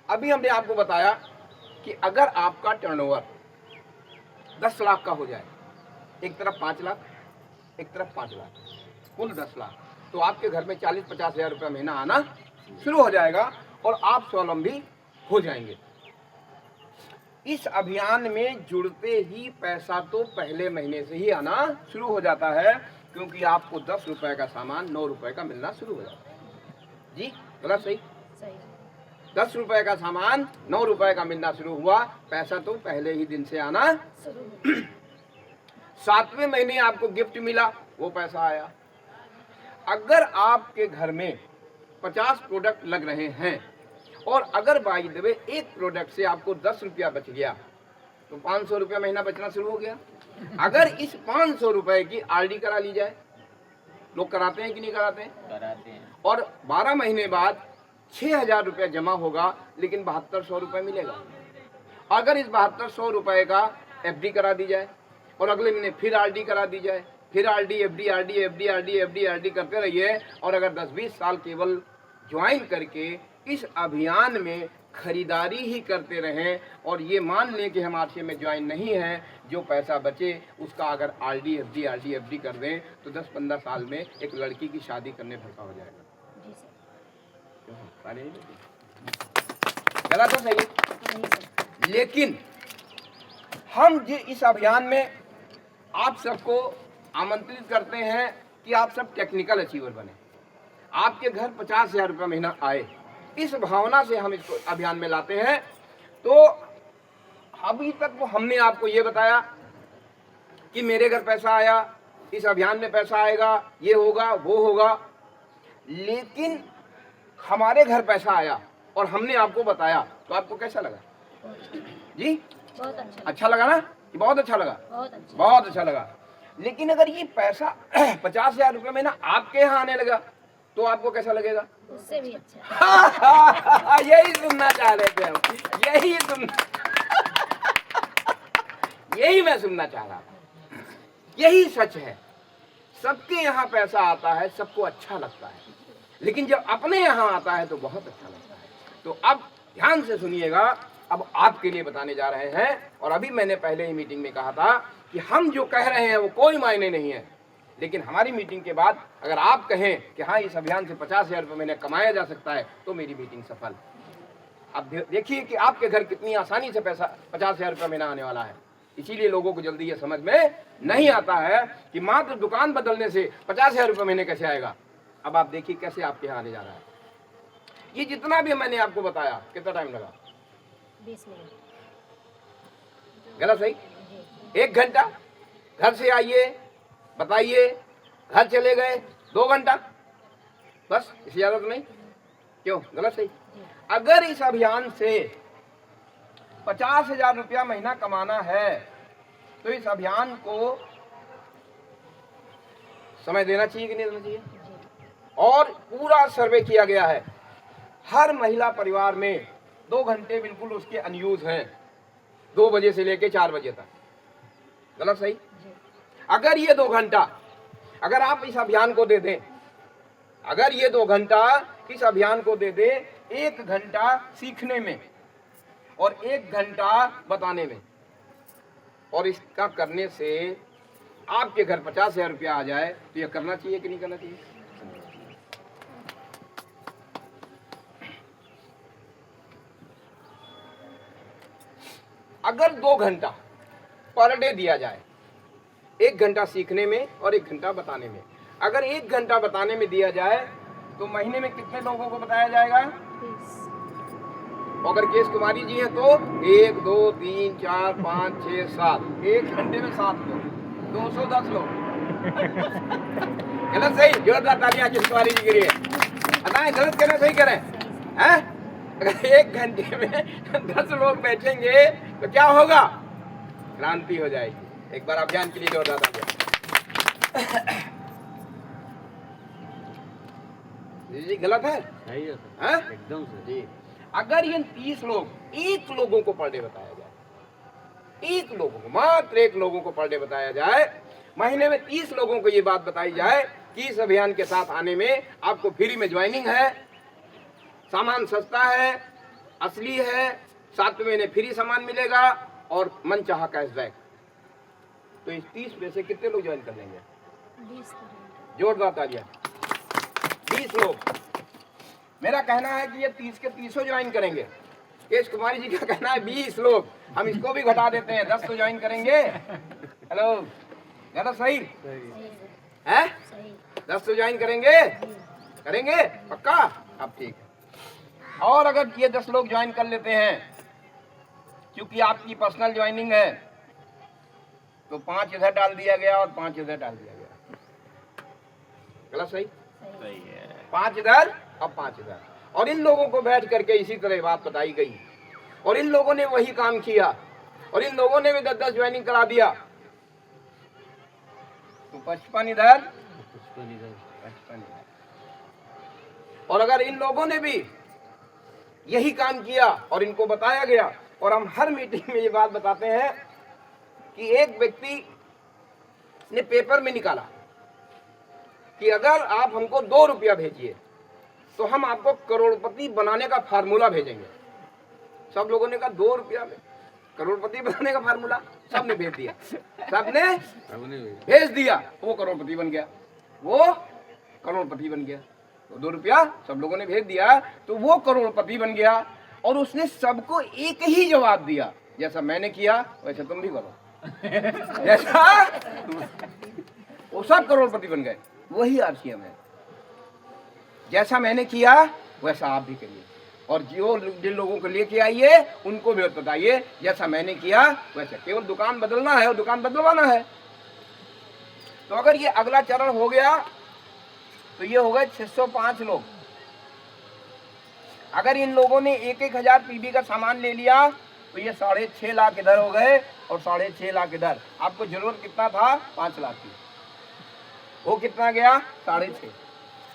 अभी हमने आपको बताया कि अगर आपका टर्नओवर 10 लाख का हो जाए, एक तरफ 5 लाख, एक तरफ 5 लाख, कुल 10 लाख, तो आपके घर में 40-50 हज़ार रुपया महीना आना शुरू हो जाएगा और आप स्वावलंबी हो जाएंगे। इस अभियान में जुड़ते ही पैसा तो पहले महीने से ही आना शुरू हो जाता है, क्योंकि आपको 10 रुपए का सामान 9 रुपए का मिलना शुरू हो जाता है। जी गलत सही? सही। 10 रुपए का सामान 9 रुपए का मिलना शुरू हुआ, पैसा तो पहले ही दिन से आना शुरू। 7वें महीने आपको गिफ्ट मिला, वो पैसा आया। अगर आपके घर में 50 प्रोडक्ट लग रहे हैं और अगर बाई द वे एक प्रोडक्ट से आपको 10 रुपया बच गया, तो 500 रुपया महीना बचना शुरू हो गया। अगर इस 500 रुपए की आरडी करा ली जाए, लोग कराते हैं कि नहीं कराते हैं? कराते हैं। और 12 महीने बाद 6,000 रुपया जमा होगा, लेकिन 7200 रुपये मिलेगा। अगर इस 7200 रुपये का एफडी करा दी जाए और अगले महीने फिर आरडी करा दी जाए, फिर RD FD RD FD RD FD RD करते रहिए, और अगर 10-20 साल केवल ज्वाइन करके इस अभियान में खरीदारी ही करते रहें और ये मान लें कि हम आरसीए में ज्वाइन नहीं हैं, जो पैसा बचे उसका अगर आरडी एफडी कर दें तो 10-15 साल में एक लड़की की शादी करने भर का हो जाएगा। जी सर। गलत है सही? नहीं सर। लेकिन हम इस अभियान में आप सबको आमंत्रित करते हैं कि आप सब टेक्निकल अचीवर बने, आपके घर 50,000 रुपये महीना आए, इस भावना से हम इसको अभियान में लाते हैं। तो अभी तक वो हमने आपको ये बताया कि मेरे घर पैसा आया, इस अभियान में पैसा आएगा, ये होगा वो होगा, लेकिन हमारे घर पैसा आया और हमने आपको बताया, तो आपको कैसा लगा? जी बहुत अच्छा। अच्छा लगा ना? कि बहुत अच्छा लगा? बहुत अच्छा। बहुत अच्छा लगा। लेकिन अगर ये पैसा 50,000 रुपये महीना आपके यहाँ आने लगा, तो आपको कैसा लगेगा? उससे भी अच्छा। यही सुनना चाह रहे थे हम, यही मैं सुनना चाह रहा था। यही सच है, सबके यहाँ पैसा आता है, सबको अच्छा लगता है, लेकिन जब अपने यहाँ आता है तो बहुत अच्छा लगता है। तो अब ध्यान से सुनिएगा, अब आपके लिए बताने जा रहे हैं। और अभी मैंने पहले ही मीटिंग में कहा था कि हम जो कह रहे हैं वो कोई मायने नहीं है, लेकिन हमारी मीटिंग के बाद अगर आप कहें कि हाँ इस अभियान से 50,000 रुपये महीने कमाया जा सकता है, तो मेरी मीटिंग सफल। अब देखिए कि आपके घर कितनी आसानी से पैसा 50,000 रुपये महीना आने वाला है। इसीलिए लोगों को जल्दी ये समझ में नहीं आता है कि मात्र दुकान बदलने से 50,000 रुपये महीने कैसे आएगा। अब आप देखिए कैसे आपके यहाँ आने जा रहा है। ये जितना भी मैंने आपको बताया, कितना टाइम लगा? 20 मिनट। गलत सही? 1 घंटा घर से आइए, बताइए, घर चले गए 2 घंटा, बस, इससे ज्यादा तो नहीं। क्यों? गलत सही? अगर इस अभियान से 50,000 रुपया महीना कमाना है, तो इस अभियान को समय देना चाहिए कि नहीं देना चाहिए? और पूरा सर्वे किया गया है, हर महिला परिवार में 2 घंटे बिल्कुल उसके अनयूज हैं, 2 बजे से लेके 4 बजे तक। गलत सही? अगर ये 2 घंटा अगर आप इस अभियान को दे दें, अगर ये 2 घंटा इस अभियान को दे दें, 1 घंटा सीखने में और 1 घंटा बताने में, और इसका करने से आपके घर 50,000 रुपया आ जाए, तो ये करना चाहिए कि नहीं करना चाहिए? अगर 2 घंटा पर डे दिया जाए, 1 घंटा सीखने में और 1 घंटा बताने में, अगर 1 घंटा बताने में दिया जाए, तो महीने में कितने लोगों को बताया जाएगा? 20। अगर केस कुमारी जी हैं तो 1 2 3 4 5 6 7, 1 घंटे में 7 लोग, 210 लोग। गलत सही? जोरदार तालियां केस कुमारी जी के लिए। बताएं गलत करें सही करें? हैं? अगर 1 घंटे में 10 लोग बैठेंगे तो क्या होगा? क्रांति हो जाएगी। एक बार अभियान के लिए जोरदार तालियां। जी गलत है? सही है सर, हैं? एकदम सही। जी, अगर ये 30 लोग 1 लोगों को पर डे बताया जाए, 1 लोगों को, मात्र 1 लोगों को पर डे बताया जाए, महीने में 30 लोगों को ये बात बताई जाए कि इस अभियान के साथ आने में आपको फ्री में ज्वाइनिंग है, सामान सस्ता है, असली है, 7 महीने फ्री सामान मिलेगा और मन चाहा कैशबैक। तो इस 30 में से कितने लोग ज्वाइन कर लेंगे? 20 करेंगे। जोरदार तालियां। 20 लोग। मेरा कहना है कि ये 30 के 30 ज्वाइन करेंगे। केश कुमारी जी का कहना है 20 लोग, हम इसको भी घटा देते हैं, 10 तो ज्वाइन करेंगे। हेलो, ज्यादा सही सही है? सही 10 तो ज्वाइन करेंगे, जी। करेंगे पक्का? अब ठीक है। और अगर ये 10 लोग ज्वाइन कर लेते हैं, क्योंकि आपकी पर्सनल ज्वाइनिंग है, तो 5 इधर डाल दिया गया और 5 इधर डाल दिया गया। गलत सही? सही 5 इधर और 5 इधर। और इन लोगों को बैठ करके इसी तरह बात बताई गई और इन लोगों ने वही काम किया और इन लोगों ने भी 10-10 ज्वाइनिंग करा दिया। तो 55 इधर, 55 इधर। और अगर इन लोगों ने भी यही काम किया और इनको बताया गया, और हम हर मीटिंग में ये बात बताते हैं कि एक व्यक्ति ने पेपर में निकाला कि अगर आप हमको 2 रुपया भेजिए तो हम आपको करोड़पति बनाने का फार्मूला भेजेंगे। सब लोगों ने कहा 2 रुपया में करोड़पति बनाने का फार्मूला, सबने भेज दिया, सबने भेज दिया। वो करोड़पति बन गया, वो करोड़पति बन गया। तो 2 रुपया सब लोगों ने भेज दिया तो वो करोड़पति बन गया। और उसने सबको एक ही जवाब दिया, जैसा मैंने किया वैसे तुम भी करो। जैसा वो सब करोड़पति बन गए। वही आरसीएम है, जैसा मैंने किया वैसा आप भी करिए। और जो जिन लोगों को लेके आइए उनको भी बताइए जैसा मैंने किया वैसा। केवल दुकान बदलना है और दुकान बदलवाना है। तो अगर ये अगला चरण हो गया तो ये हो गए 605 लोग। अगर इन लोगों ने 1,000 पीबी का सामान ले लिया तो ये 6.5 लाख इधर हो गए और 6.5 लाख इधर। आपको जरूरत कितना था? 5 लाख की। वो कितना गया? 6.5।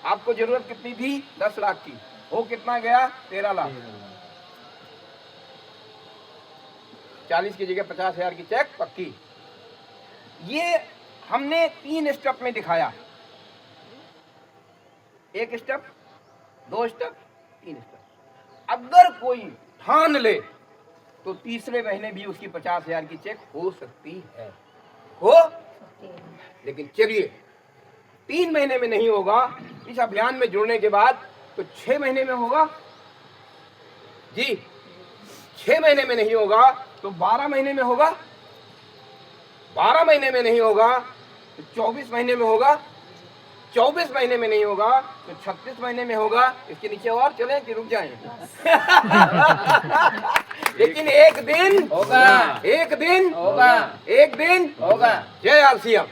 आपको जरूरत कितनी थी? 10 लाख की। वो कितना गया? 13 लाख। 40 की जगह 50,000 की चेक पक्की। ये हमने 3 स्टेप में दिखाया। 1 स्टेप, 2 स्टेप, 3 स्टेप। अगर कोई ठान ले तो तीसरे महीने भी उसकी 50,000 की चेक हो सकती है, हो। लेकिन चलिए 3 महीने में नहीं होगा, इस अभियान में जुड़ने के बाद तो 6 महीने में होगा जी। 6 महीने में नहीं होगा तो 12 महीने में होगा, 12 महीने में नहीं होगा तो 24 महीने में होगा, 24 महीने में नहीं होगा तो 36 महीने में होगा। इसके नीचे और चलें कि रुक जाएं? लेकिन एक दिन होगा, एक दिन होगा, एक दिन होगा। जय आरसीएम।